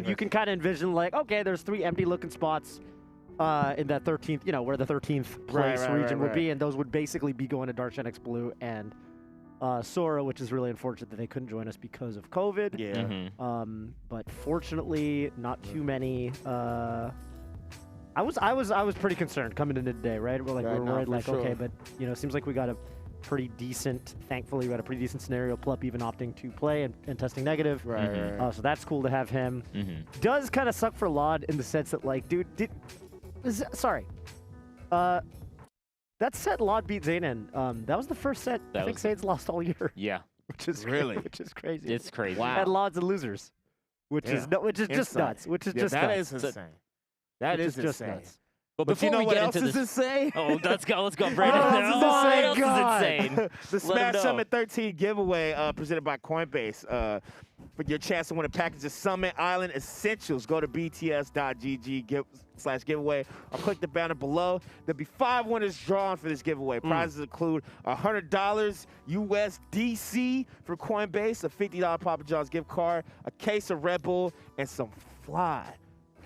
mean, you can kind of envision like, okay, there's 3 empty-looking spots in that 13th, you know, where the 13th place region would be, and those would basically be going to Darshan X Blue and Sora, which is really unfortunate that they couldn't join us because of COVID. Yeah. But fortunately, not too many. I was pretty concerned coming into today, right? We're like, we're worried, like, okay, but you know, it seems like we got a pretty decent. Thankfully, we got a pretty decent scenario. Plup even opting to play and testing negative. So that's cool to have him. Does kind of suck for Laud in the sense that, like, dude, sorry. That set Laud beat Zayn in. That was the first set I think Zayn's lost all year. Yeah. Which is which is crazy. It's crazy. Wow. And Laud's and losers, which is just nuts. Which is just that nuts. is insane. That is just insane. nuts. But you know we what get else into is this, insane? Oh, let's go, Brandon. Oh, What else God. is insane? The Smash Summit 13 giveaway presented by Coinbase. For your chance to win a package of Summit Island Essentials, go to bts.gg/giveaway or click the banner below. There'll be 5 winners drawn for this giveaway. Prizes include $100 USDC for Coinbase, a $50 Papa John's gift card, a case of Red Bull, and some fly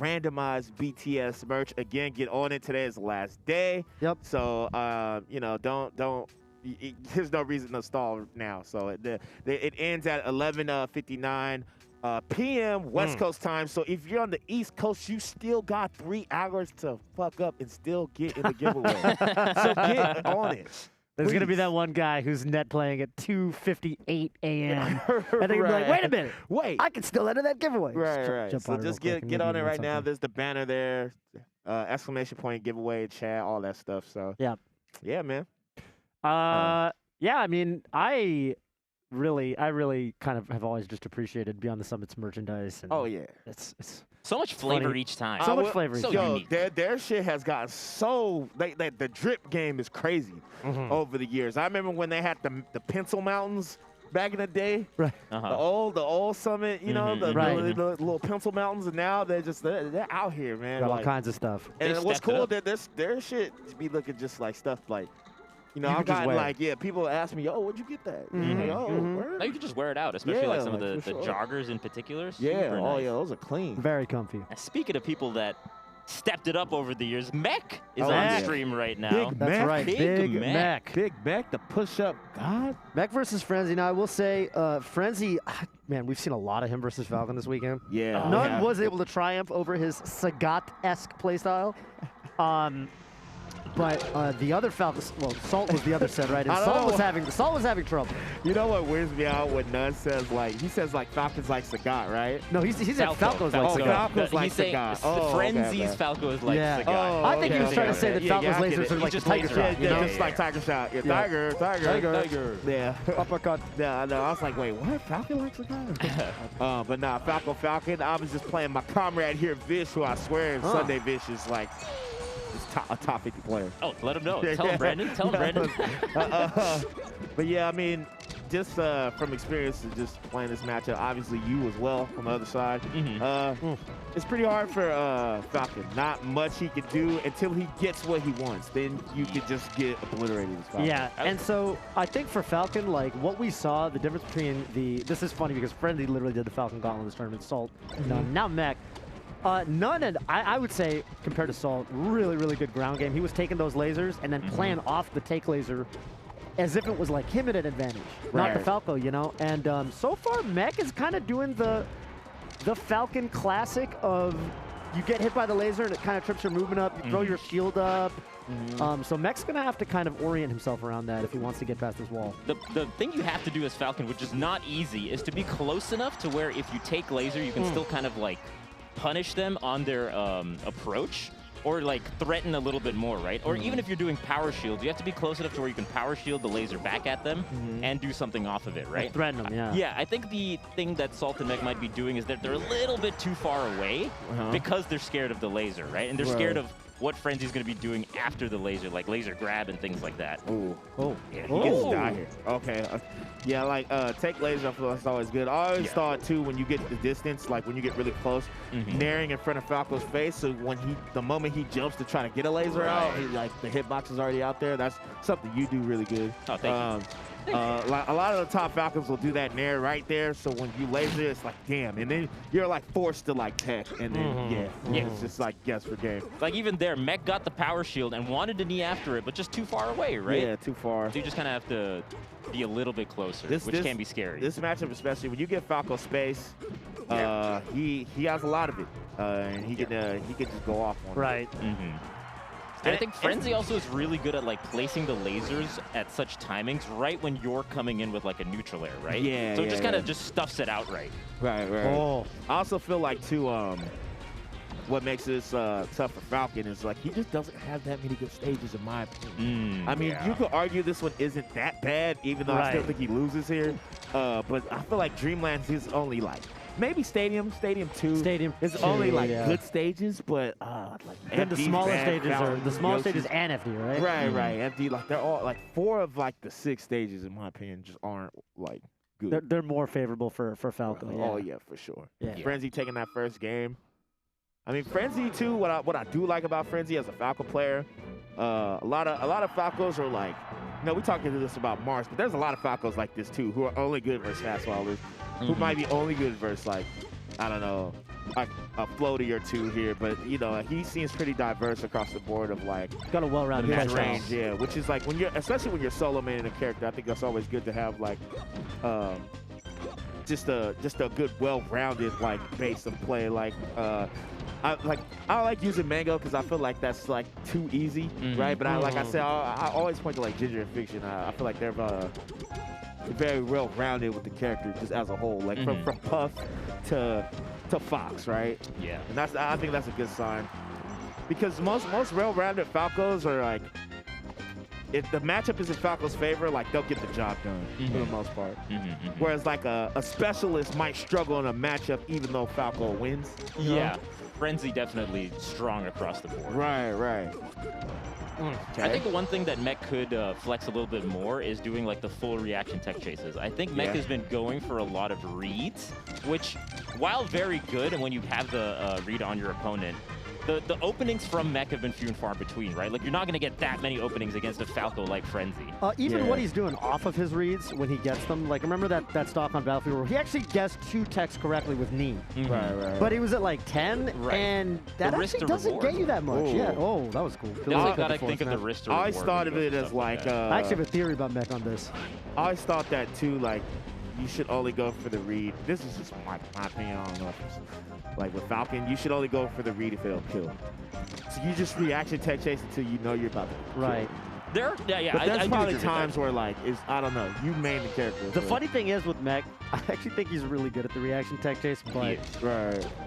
randomized BTS merch. Again, get on it. Today is the last day. Yep. So, you know, don't. There's no reason to stall now. So it ends at 11:59 p.m. West Coast time. So if you're on the East Coast, you still got 3 hours to fuck up and still get in the giveaway. So get on it. There's going to be that one guy who's net playing at 2:58 a.m. and they're going to be like, wait a minute. I can still enter that giveaway. Right. Jump So on it just real quick and get on maybe it win right now. something. There's the banner there. Exclamation point giveaway, chat, all that stuff. So yeah, man. Yeah, I mean, I really kind of have always just appreciated Beyond the Summit's merchandise. And it's so much flavor funny. each time. So much flavor. So Yo, unique. their shit has gotten so the drip game is crazy over the years. I remember when they had the pencil mountains back in the day. Right. The old Summit, you know, the little pencil mountains, and now they're out here, man. Got all like, kinds of stuff. and They've what's stepped it cool up. that their shit be looking just like stuff like, you know, You I've could just gotten wear it. people ask me, oh, where'd you get that? Like, word? No, you can just wear it out, especially like Yeah, some of like, the for sure. joggers in particular. Yeah, Super nice. those are clean. Very comfy. And speaking of people that stepped it up over the years, Mekk is Oh, on yeah. stream right now. Big That's Mekk. right. Big Big Mekk. Mekk. Big Mekk, the push-up god. Mekk versus Frenzy. Now, I will say, Frenzy, man, we've seen a lot of him versus Falcon this weekend. Yeah. None was able to triumph over his Sagat-esque playstyle. But the other Falcon, well, Salt was the other set, right? And Salt was having trouble. You know what weirds me out when Nunn says Falcon's like Sagat, right? No, he said Falco's like Sagat. Falco's like He's saying Sagat. Oh, Frenzy's okay. Falco is like Yeah. Sagat. Oh, I think he was trying to say that Falco's I get lasers it. are like He's the just Tiger laser Shot. shot, You know? just like Tiger Shot. Yeah, Yeah. Tiger. Yeah. Uppercut. Yeah, I know. I was like, wait, what? Falcon likes Sagat? But nah, Falcon. I was just playing my comrade here, Vish, who I swear Sunday Vish is like a top 50 player. Oh, let him know. Tell him, Brandon. Tell him, Brandon. But yeah, I mean, just from experience of just playing this matchup, obviously you as well on the other side. It's pretty hard for Falcon. Not much he can do until he gets what he wants. Then you could just get obliterated as Falcon. Yeah, and so I think for Falcon, like what we saw, the difference between this is funny because Friendly literally did the Falcon Gauntlet in this tournament. Salt, now Mekk. None, and I would say, compared to Salt, really, really good ground game. He was taking those lasers and then playing off the take laser as if it was like him at an advantage, not the Falco, you know? And so far, Mekk is kind of doing the Falcon classic of you get hit by the laser and it kind of trips your movement up, you throw your shield up. So Mekk's going to have to kind of orient himself around that if he wants to get past this wall. The thing you have to do as Falcon, which is not easy, is to be close enough to where if you take laser, you can still kind of like punish them on their approach, or like threaten a little bit more, right? Or even if you're doing power shields, you have to be close enough to where you can power shield the laser back at them and do something off of it, right? Like threaten them, yeah. Yeah, I think the thing that Salt and Mekk might be doing is that they're a little bit too far away because they're scared of the laser, right? And they're scared of what Frenzy's going to be doing after the laser, like laser grab and things like that. Ooh. Oh. Yeah, he gets to die here. Okay. Yeah, like take laser off, that's always good. I always thought too, when you get the distance, like when you get really close, naring in front of Falco's face, so when the moment he jumps to try to get a laser out, like the hitbox is already out there. That's something you do really good. Oh, thank you. Like a lot of the top Falcons will do that nair right there. So when you laser, it's like, damn. And then you're like forced to like tech. And then, it's just like guess for game. Like even there, Mekk got the power shield and wanted to knee after it, but just too far away, right? Yeah, too far. So you just kind of have to be a little bit closer, which can be scary. This matchup, especially when you give Falco space, he has a lot of it. And he can just go off on it. Right. And I think Frenzy also is really good at like placing the lasers at such timings right when you're coming in with like a neutral air, right? Yeah. So it just kind of just stuffs it out right. Right. Oh. I also feel like too, what makes this tough for Falcon is like he just doesn't have that many good stages in my opinion. I mean, you could argue this one isn't that bad, even though I still think he loses here. But I feel like Dreamlands is only like maybe Stadium 2 is only like good stages, but like then the smaller stages are the smaller stages and FD, right? Right. FD, like they're all like 4 of like the 6 stages in my opinion just aren't like good. They're more favorable for Falcon. Oh yeah, for sure. Yeah. Frenzy taking that first game. I mean, Frenzy too. What I do like about Frenzy as a Falco player, a lot of Falcos are like, we talked to this about Mars, but there's a lot of Falcos like this too who are only good versus fast wallers, who might be only good versus like, I don't know, like a floaty or 2 here. But he seems pretty diverse across the board of like got a well-rounded his range, which is like especially when you're solo manning a character, I think that's always good to have like, just a good well-rounded like base of play. Like I like using Mango because I feel like that's like too easy, right? But like I said, I always point to like Ginger and Fiction. I feel like they're very well-rounded with the character just as a whole, like from Puff to Fox, right? Yeah. And I think that's a good sign because most well-rounded Falcos are like, if the matchup is in Falco's favor, like they'll get the job done for the most part. Whereas like a specialist might struggle in a matchup even though Falco wins. Yeah. Frenzy definitely strong across the board. Right. I think the one thing that Mekk could flex a little bit more is doing like the full reaction tech chases. I think Mekk has been going for a lot of reads, which, while very good, and when you have the read on your opponent, the openings from Mekk have been few and far between, right? Like, you're not going to get that many openings against a Falco like Frenzy. Even what he's doing off of his reads when he gets them, like, remember that stock on Battlefield where he actually guessed 2 techs correctly with knee. Right. But he was at like 10, and that actually doesn't get you that much. Yeah. Oh, that was cool. Definitely got to think of the wrist to I always thought of it as like... I actually have a theory about Mekk on this. I always thought that too, like, you should only go for the read. This is just my opinion. I don't know if it's like with Falcon, you should only go for the read if it'll kill. So you just reaction tech chase until you know you're about to kill. Right. But there's probably times where like, I don't know, you main the character. The funny thing is with Mekk, I actually think he's really good at the reaction tech chase, but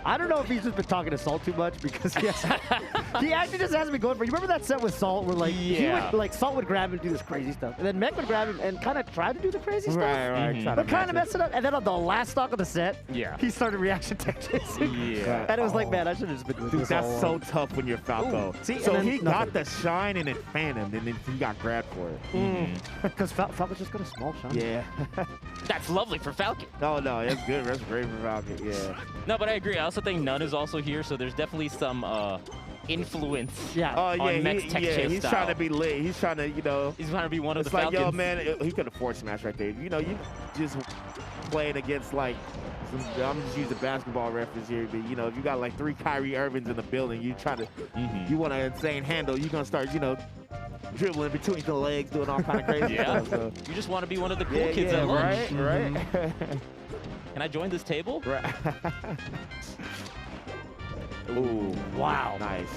I don't know if he's just been talking to Salt too much because he actually just hasn't been going for it. You remember that set with Salt where like he would, like Salt would grab him and do this crazy stuff, and then Mekk would grab him and kind of try to do the crazy stuff, but kind of mess it up. And then on the last stock of the set, he started reaction tech chasing. And it was like, man, I should have just been doing this. That's so tough when you're Falco. See, so he got the shine and it phantomed, and then he got grabbed for it. Because Falco's just got a small shine. Yeah. That's lovely for Falcon. No, it's good. That's great for Falcon. Yeah. No, but I agree. I also think None is also here, so there's definitely some influence. On Mekk's tech chase he's style. trying to be lit. He's trying to, he's trying to be one of the Falcons. It's like, yo, Falcons. man, he could have forward smash right there. You just playing against like, I'm just using basketball reference here, but if you got like 3 Kyrie Irvings in the building, you try to, you want an insane handle, you're gonna start, dribbling between the legs, doing all kind of crazy stuff. So. You just want to be one of the cool kids at lunch. Right. Can I join this table? Right. Ooh, wow. Nice.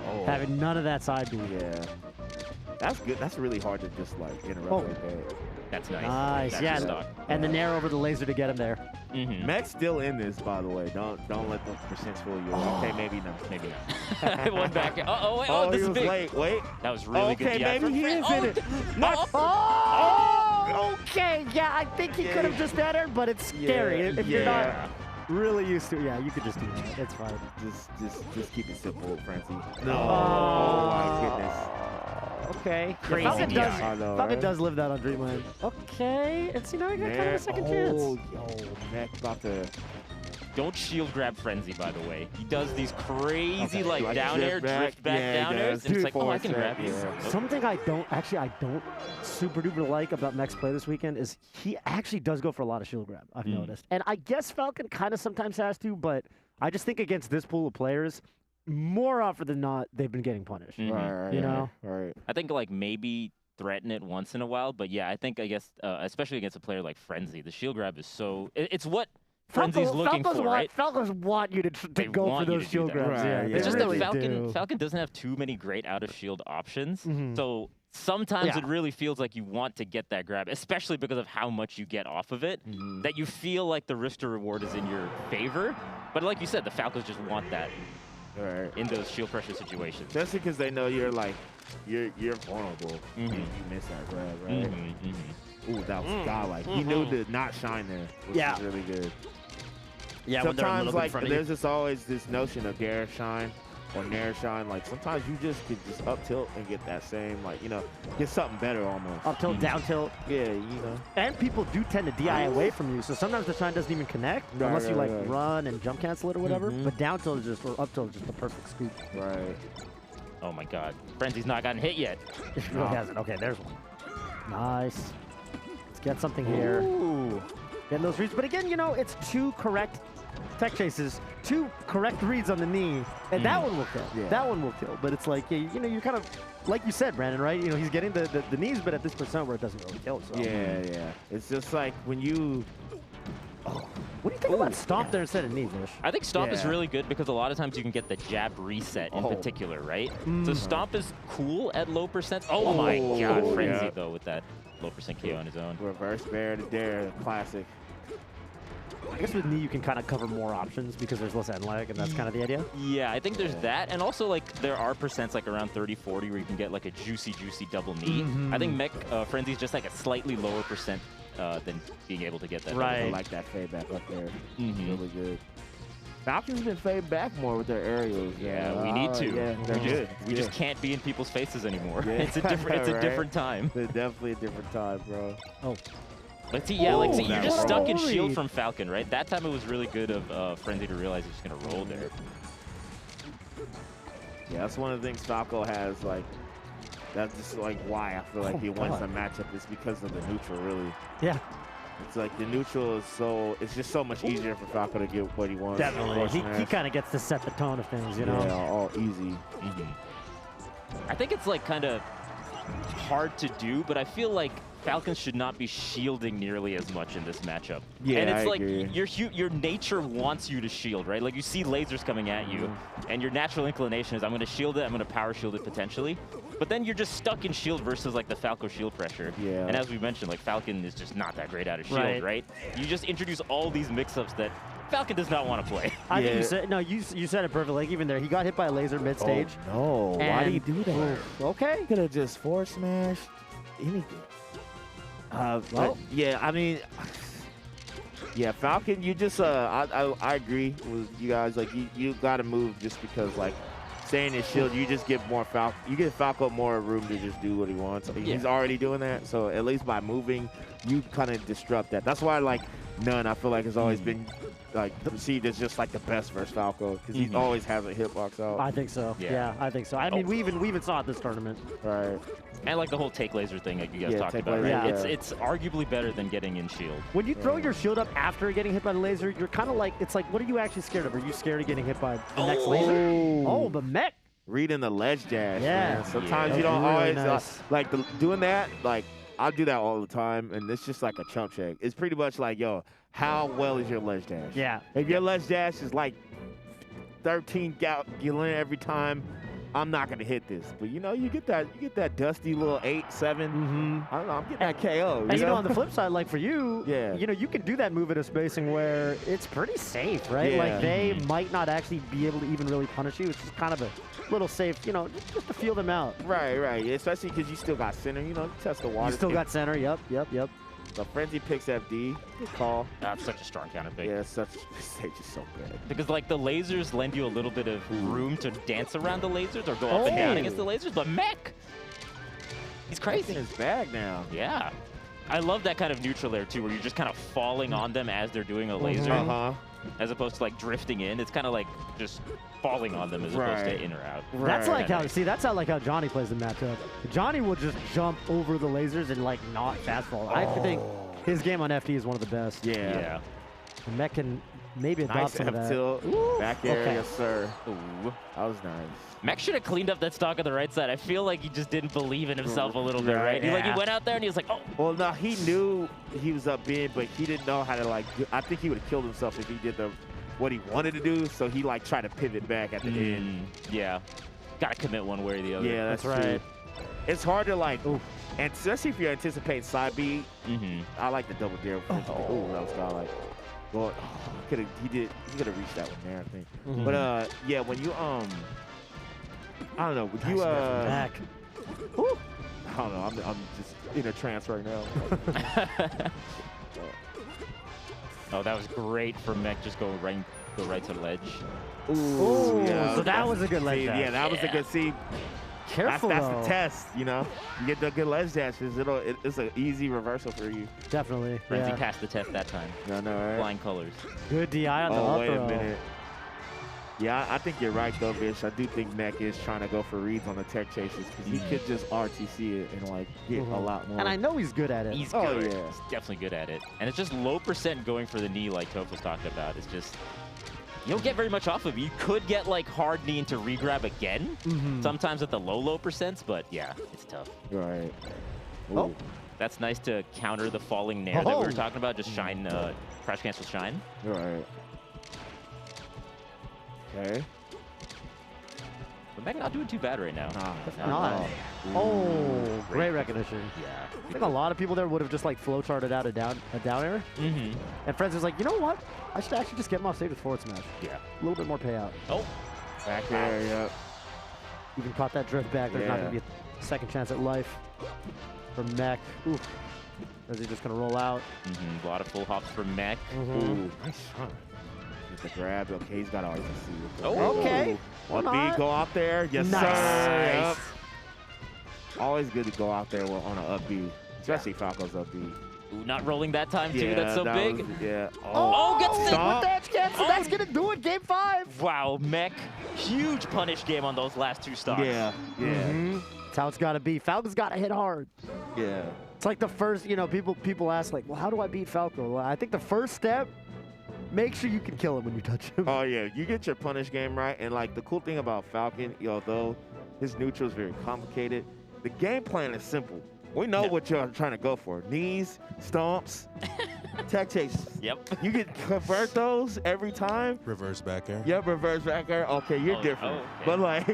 Oh. Having none of that side B. Yeah. That's good. That's really hard to just like interrupt like that. That's nice. Nice. That's yeah. And the nair over the laser to get him there. Mekk's still in this, by the way. Don't let the percents fool you. Okay, maybe not. Maybe not. It went back. Wait. Oh, this he is was big. Late. Wait. That was really good. Okay, maybe he is in it. Okay. Yeah, I think he could have just entered, but it's scary. If you're not really used to it, you could just do it. It's fine. Just keep it simple, Frenzy. No. Oh my goodness. Okay. Crazy. Falcon does live that on Dreamland. Okay. And see, now I got kind of a second chance. Mekk about to Don't shield grab Frenzy, by the way. He does these crazy like down air, drift back Yeah, down airs, and it's like, oh, I can grab you. Yeah. Nope. Something I don't super duper like about Mekk's play this weekend is he actually does go for a lot of shield grab, I've noticed. And I guess Falcon kind of sometimes has to, but I just think against this pool of players, more often than not, they've been getting punished. Right, you know? Right. I think like maybe threaten it once in a while, but yeah, I guess especially against a player like Frenzy, the shield grab is so it's what Frenzy's looking for, right? Falcons want you to go for those shield grabs. Right, Yeah, yeah. they It's just really that do. Falcon doesn't have too many great out of shield options, Mhm. so sometimes Yeah. it really feels like you want to get that grab, especially because of how much you get off of it, that you feel like the risk to reward is in your favor. But like you said, the Falcons just want that Right. in those shield pressure situations. Especially because they know you're like, you're vulnerable. If you miss that grab, right? Ooh, that was godlike. He knew to not shine there, which Yeah. is really good. Yeah, when they're a Sometimes, little bit in like, front of you. there's just always this notion of dare shine or nair shine. Like, sometimes you just could just up tilt and get that same, like, you know, get something better almost. Up tilt, down tilt. Yeah, you know. And people do tend to DI away from you, so sometimes the shine doesn't even connect Right, unless you right, like right. run and jump cancel it or whatever. But down tilt is just, or up tilt is just the perfect scoop. Right. Oh my God, Frenzy's not gotten hit yet. It really hasn't. Okay, there's one. Nice. Let's get something here. Ooh. Getting those reads. But again, you know, it's 2 correct tech chases, 2 correct reads on the knee, and that one will kill. Yeah. That one will kill. But it's like, you know, you're kind of, like you said, Brandon, right? You know, he's getting the knees, but at this percent where it doesn't really kill. So. Yeah. It's just like when you. What do you think about stomp there instead of knee, Vish? I think Stomp is Yeah. really good because a lot of times you can get the jab reset in Oh. particular, right? So Stomp is cool at low percent. Oh my God, Oh, Frenzy yeah. though with that low percent KO on his own. Reverse bear to dare, classic. I guess with knee you can kind of cover more options because there's less end lag, and that's kind of the idea. Yeah, I think there's that, and also like there are percents like around 30-40 where you can get like a juicy double knee. I think Mekk Frenzy's just like a slightly lower percent than being able to get that. Right. I like that fade back up there. Mhm. Really good. Falcons been fade back more with their aerials. Yeah, we need to. Yeah, they're good. We just can't be in people's faces anymore. Yeah. It's a different. It's a Right? different time. They're definitely a different time, bro. Oh. Let's see. Yeah, like see, you're that just roll. stuck in Holy. shield from Falcon, right? That time it was really good of Frenzy to realize he's just gonna roll there. Yeah, that's one of the things Falco has. Like, that's just like why I feel like he wins the matchup is because of the neutral. Really, Yeah, it's like the neutral is so. It's just so much easier for Falco to get what he wants. definitely. He Smash. kind of gets to set the tone of things, you know? Yeah, all easy. I think it's like kind of hard to do, but I feel like Falcons should not be shielding nearly as much in this matchup. Yeah, and it's I like agree. your nature wants you to shield, right? Like you see lasers coming at you, and your natural inclination is I'm going to shield it, I'm going to power shield it potentially. But then you're just stuck in shield versus like the Falco shield pressure. Yeah. And as we mentioned, like Falcon is just not that great out of shield, Right. right? You just introduce all these mix-ups that Falcon does not want to play. I think Yeah. you said, no, you said it perfectly. Like even there, he got hit by a laser mid-stage. Oh, no. Why do you and- do that? Oof, okay. Could have just forward smashed anything. Well, But, yeah, I mean, yeah, Falcon, you just, I agree with you guys. Like, you got to move just because, like, staying in shield, you just give more Falco, you give Falco more room to just do what he wants. I mean, he's already doing that, so at least by moving, you kind of disrupt that. That's why, like, None, I feel like, has always been, like, perceived as just, like, the best versus Falco, because he always has a hitbox out. I think so. Yeah, I think so. I mean, we even saw it this tournament. Right. And like the whole take laser thing like you guys Yeah, talked take about, right? laser, yeah. It's arguably better than getting in shield. When you throw your shield up after getting hit by the laser, you're kind of like, it's like, what are you actually scared of? Are you scared of getting hit by the next laser? Oh, the Mekk. Reading the ledge dash. Yeah. Man. Sometimes Yeah. you don't Really always nice. like doing that. Like I do that all the time, and it's just like a chump check. It's pretty much like, yo, how well is your ledge dash? Yeah. If your ledge dash is like 13 gallon every time, I'm not gonna hit this. But you know, you get that dusty little 8, 7. I don't know. I'm getting that KO. And you know, on the flip side, like for you, Yeah. you know, you can do that move at a spacing where it's pretty safe, right? Yeah. Like they might not actually be able to even really punish you. It's just kind of a little safe, you know, just to feel them out. Right. Especially because you still got center. You know, test the water. You still got center. Yep. The Frenzy picks FD. Good call. That's such a strong counter pick. Yeah, this stage is so good. Because like the lasers lend you a little bit of room to dance around the lasers or go up and down against the lasers, but Mekk, he's crazy. In his bag now. Yeah. I love that kind of neutral air too, where you're just kind of falling on them as they're doing a laser. as opposed to like drifting in. It's kind of like just falling on them as opposed to Right. in or out. That's like how, Nice. see, that's how like how Johnny plays the matchup. Johnny will just jump over the lasers and like not fast fall. I think his game on FD is one of the best. Yeah. And Mekk can maybe adopt Nice some of F that. tilt. Back air, Okay. yes, sir. Ooh. That was nice. Mekk should have cleaned up that stock on the right side. I feel like he just didn't believe in himself a little bit, right? He Yeah. went out there and he was like, oh. Well, no, he knew he was up big, but he didn't know how to like. I think he would have killed himself if he did what he wanted to do. So he like tried to pivot back at the end. Yeah. Gotta commit one way or the other. Yeah, that's That's true. right. It's hard to like, and especially if you're anticipating side B. Mm-hmm. I like the double dare. Oh, that was godlike. Well, he could have reached that one there, I think. Mhm. But yeah, when you I don't know, when you Mekk. I don't know, I'm just in a trance right now. Oh, that was great from Mekk. Just go right to the ledge. Ooh, yeah, so that was a good ledge see, dash. Yeah, that was a good see. Careful That's though. the test, you know. You get the good ledge dashes, it's an easy reversal for you. Definitely. Frenzy Yeah. passed the test that time. I know, right? Flying colors. Good DI on the Oh, up wait a throw. minute. Yeah, I think you're right though, Vish. I do think Mekk is trying to go for reads on the tech chases because he could just RTC it and like get a lot more. And I know he's good at it. He's Oh, good. yeah. He's definitely good at it. And it's just low percent going for the knee like Toph was talking about. It's just, you don't get very much off of it. You could get like hard knee into regrab again, sometimes at the low percents, but yeah, it's tough. Right. Oh. Ooh. That's nice to counter the falling nair that we Oh. were talking about. Just shine, crash cancel shine. Right. Okay. But Mekk not doing too bad right now. Not. Oh, great recognition. Yeah. I think a lot of people there would have just like flow charted out a down air. Mm-hmm. And Friends was like, you know what? I should actually just get him off stage with forward smash. Yeah. A little bit more payout. Oh. Back there, yep. Even caught that drift back. There's not Yeah. going to be a second chance at life for Mekk. Ooh. Is he just going to roll out? Mm-hmm. A lot of full hops from Mekk. Ooh, nice shot. Get the grab. Okay, he's got RTC. Oh. Okay. One Why B, not? go out there. Yes, Nice. sir. Nice. Yep. Always good to go out there on an up B, especially Falco's up B. Ooh, not rolling that time too. That's so that big. was- yeah. Oh, gets it. Stop. With the edge cancel, that's going to do it. Game 5. Wow, Mekk, huge punish game on those last two stocks. Yeah, yeah, That's how it's got to be. Falcon's got to hit hard. yeah. It's like the first, you know, people ask like, well, how do I beat Falco? Well, I think the first step, make sure you can kill him when you touch him. Oh yeah, you get your punish game right, and like the cool thing about Falcon, although his neutral is very complicated, the game plan is simple. We know what you're trying to go for: knees, stomps, tech chases. Yep. You can convert those every time. Reverse back air. Yep, reverse back air. Okay, you're different. okay. But like,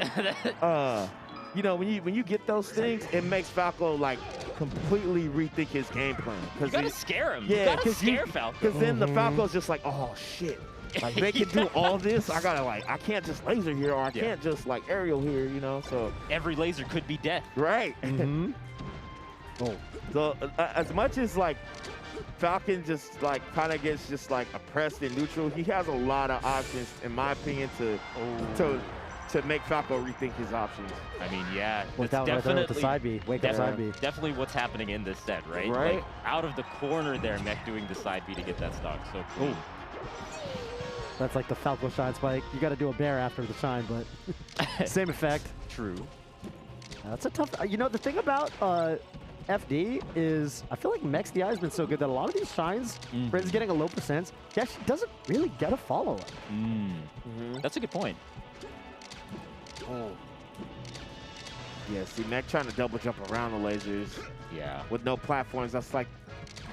you know, when you get those things, it makes Falco like completely rethink his game plan. You gotta scare him. Yeah, you gotta scare Falcon. Because then the Falco's just like, oh shit, like they can do all this. I gotta like, I can't just laser here, or I can't just like aerial here, you know. So Every laser could be death. right. Oh. So as much as like Falcon just like kind of gets just like oppressed in neutral, he has a lot of options, in my opinion, to make Falco rethink his options. I mean, yeah, Went that's down right there with definitely the side B. Wake up side B. definitely what's happening in this set, right? Right. Like, out of the corner there, Mekk doing the side B to get that stock. So cool. That's like the Falco shine spike. You got to do a bear after the shine, but same effect. True. That's a tough. You know, the thing about FD is I feel like Mekk's DI has been so good that a lot of these shines, Friends getting a low percent, he actually doesn't really get a follow-up. That's a good point. Oh. Yeah, see, Mekk trying to double jump around the lasers Yeah. with no platforms. That's like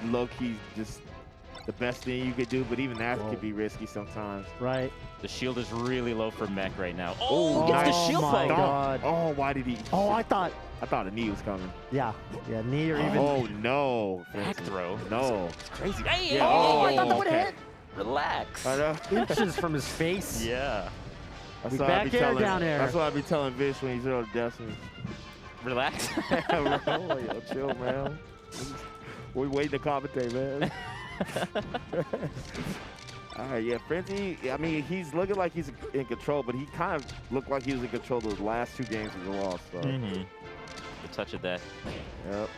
low-key just the best thing you could do, but even that could be risky sometimes. Right. The shield is really low for Mekk right now. Oh, gets the nice. shield my poke. God. Oh, why did he? Oh, I thought. I thought a knee was coming. Yeah, knee or even. Oh, no. Back throw. No. It's crazy. Hey, Yeah. Oh, I thought that would okay. have hit. Relax. I know. Inches from his face. Yeah. That's We what I back be air telling- down air. That's what I be telling Vish when he's 0 to Destiny. Relax. Yo, chill, man. We waiting to commentate, man. All right, yeah, Frenzy, I mean, he's looking like he's in control, but he kind of looked like he was in control those last 2 games he lost. So, The touch of that. yep.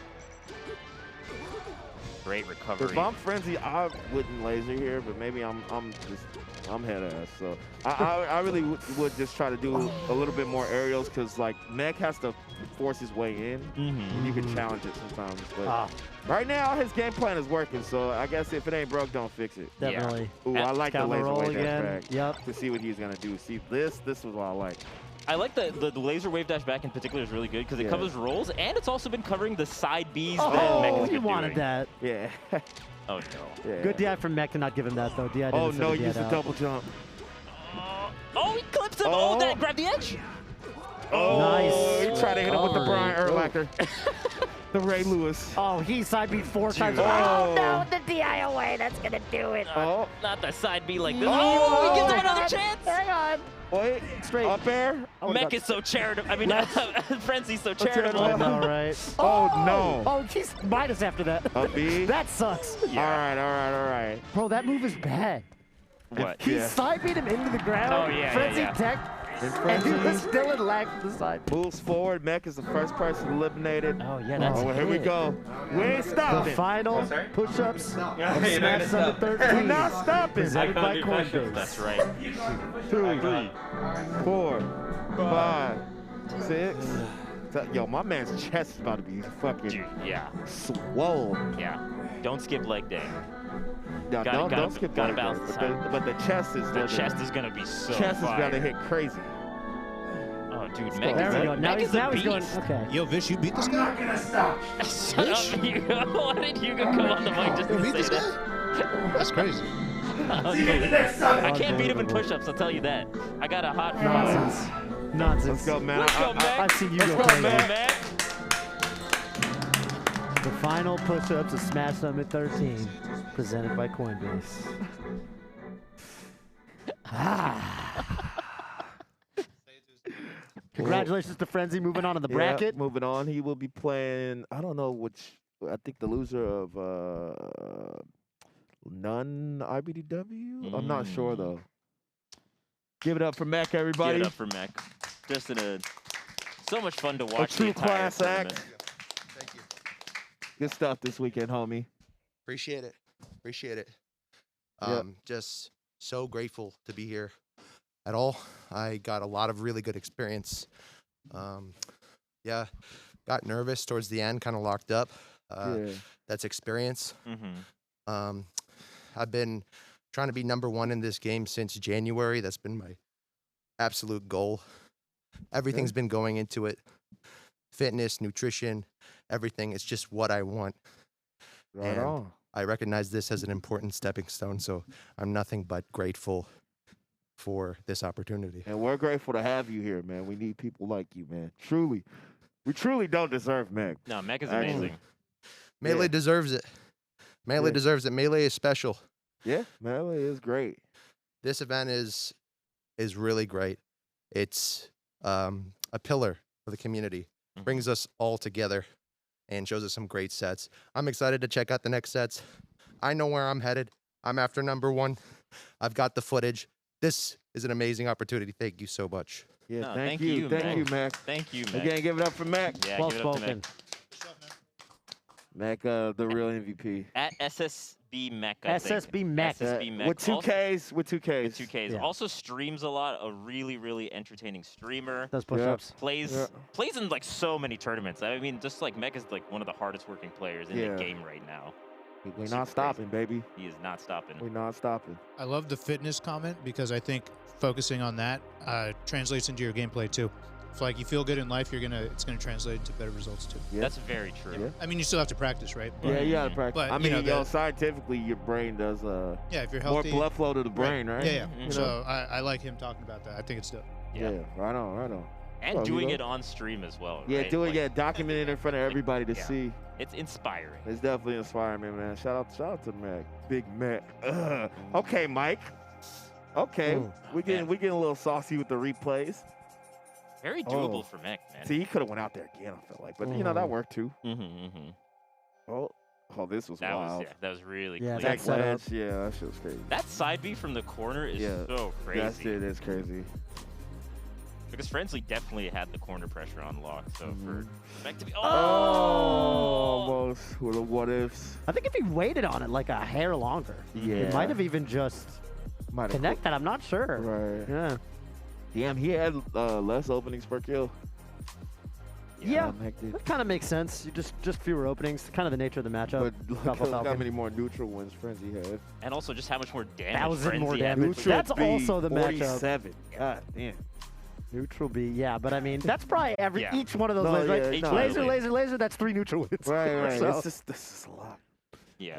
Great recovery. If I'm Frenzy, I wouldn't laser here, but maybe I'm just I'm head ass. So I really would just try to do a little bit more aerials because like Mekk has to force his way in, and you can challenge it sometimes. But right now his game plan is working. So I guess if it ain't broke, don't fix it. Definitely. Ooh, I like the laser roll wave again. dash back. Yep. To see what he's gonna do. See this was what I like. I like the laser wave dash back in particular is really good because it covers rolls and it's also been covering the side Bs that Mekk has he been wanted doing. that. Yeah. Oh no. Yeah. Good DI from Mekk to not give him that though. DI Oh didn't no, send use the out. double jump. Oh, he clips him. Oh, that grabbed the edge. Oh, Nice. He tried to hit him with the Oh, Brian really? Urlacher. The Ray Lewis. Oh, he side beat 4 times. Oh. No, the DI away. That's gonna do it. Oh. Not the side B like this. Oh, Oh, he gives him hang another on, chance. Hang on. Wait. Straight. Up air. Oh, Mekk is so charitable. I mean, Frenzy's so charitable. charitable. I know, right? Oh, no. Oh, he's minus after that. Up B. That sucks. Yeah. All right. Bro, that move is bad. What? He Yeah. side beat him into the ground. Oh, yeah, Frenzy yeah. tech. And he was still in lag to the side. Moves forward. Mekk is the first person eliminated. Oh, yeah, that's Oh, here we it. go. We ain't The stopping. final push-ups of you're not Smash Summit 13. We're not stopping. Presented by I can't do Coinbase. That's right. 2, 3, 4, 5, 6. Yo, my man's chest is about to be fucking Dude, yeah. swole. Yeah. Don't skip leg day. No, Gotta- don't skip gotta that. balance the time. But the chest is The chest is going to be so chest is fire. about to hit crazy. Oh, dude, go. Mekk There is we a- go. Now Mekk he's, is a now he's going. beast. Okay. Yo, Vish, you beat this guy? Shut up, Hugo. Why did Hugo come on the mic just You to beat say this that? guy? That's crazy. I can't beat him in push-ups, I'll tell you that. I got a hot Nonsense. Nonsense. Let's go, man. Let's go, Mekk. I've seen you Let's go go, crazy. man. The final push-ups of Smash Summit 13, presented by Coinbase. Congratulations to Frenzy moving on in the bracket. Moving on, he will be playing. I don't know which. I think the loser of none IBDW. I'm not sure though. Give it up for Mekk, everybody. Give it up for Mekk. Just so much fun to watch. true the entire class act. tournament. Thank you. Good stuff this weekend, homie. Appreciate it. Appreciate it. Yep. Just so grateful to be here at all. I got a lot of really good experience. Yeah, got nervous towards the end, kind of locked up. Yeah. That's experience. Mhm. I've been trying to be #1 in this game since January. That's been my absolute goal. Everything's been going into it. Fitness, nutrition, everything. It's just what I want. Right And on. I recognize this as an important stepping stone, so I'm nothing but grateful for this opportunity. And we're grateful to have you here, man. We need people like you, man. Truly. We truly don't deserve Mekk. No, Mekk is Actually. amazing. Melee Yeah. deserves it. Melee Yeah. deserves it. Melee is special. Yeah, Melee is great. This event is really great. It's a pillar of the community. Mhm. Brings us all together and shows us some great sets. I'm excited to check out the next sets. I know where I'm headed. I'm after #1. I've got the footage. This is an amazing opportunity. Thank you so much. Yeah, No, thank thank you. you, Thank Mekk. you, Mekk. Thank you, Mekk. Again, give it up for Mekk. Yeah, Well give it up to spoken. Mekk. Mekk, the real MVP. At SSB Mekk, I think. SSB Mekk. SSB Mekk. With 2Ks, with With 2Ks. 2Ks. Yeah. Also streams a lot. A really, really entertaining streamer. Those push-ups. Plays Yeah. plays in like so many tournaments. I mean, just like Mekk is like one of the hardest working players in Yeah. the game right now. We're Super not stopping, baby. He is not stopping. We're not stopping. I love the fitness comment because I think focusing on that translates into your gameplay too. If like you feel good in life, it's gonna translate into better results too. Yeah. That's very true. Yeah. I mean, you still have to practice, right? But, Yeah, you gotta practice. But, I you mean, know, yo, scientifically, your brain does yeah, if you're more healthy, blood flow to the brain, right? Yeah, yeah. Mhm. You know? So I like him talking about that. I think it's dope. Yeah. Right on, right on. And Oh, doing Hugo? it on stream as well. Yeah, right? doing Like, it, documenting it in front of everybody to yeah. see. It's inspiring. It's definitely inspiring me, man. Shout out to Mekk. Big Mekk. Ugh. Okay, Mike. Okay. Ooh. We getting a little saucy with the replays. Very Oh. doable for Mekk, man. See, he could have went out there again, I felt like. But you know, that worked too. Oh, this was That wild. was that was really Yeah, clean. that's set up. Yeah, that shit was crazy. That side B from the corner is Yeah, so crazy. That's it. It's crazy. Because Frenzy definitely had the corner pressure on lock. So for Mekk to be Oh, oh, almost with the what ifs. I think if he waited on it like a hair longer, Yeah. it might have even just Might have Connected, I'm not sure. Right. Yeah. Damn, he had less openings per kill. Yeah, Mekk did. that kind of makes sense. You just fewer openings, kind of the nature of the matchup. But look Falcon, how Falcon. many more neutral wins Frenzy had. And also just how much more damage 1,000 more Frenzy had. damage. Neutral That's B, also the matchup. 47. God damn. Neutral B, yeah, but I mean, that's probably Yeah. each one of those No, lasers, yeah, right? no, laser, yeah. laser, laser, that's 3 neutral wins. Right, right. So- This is a lot.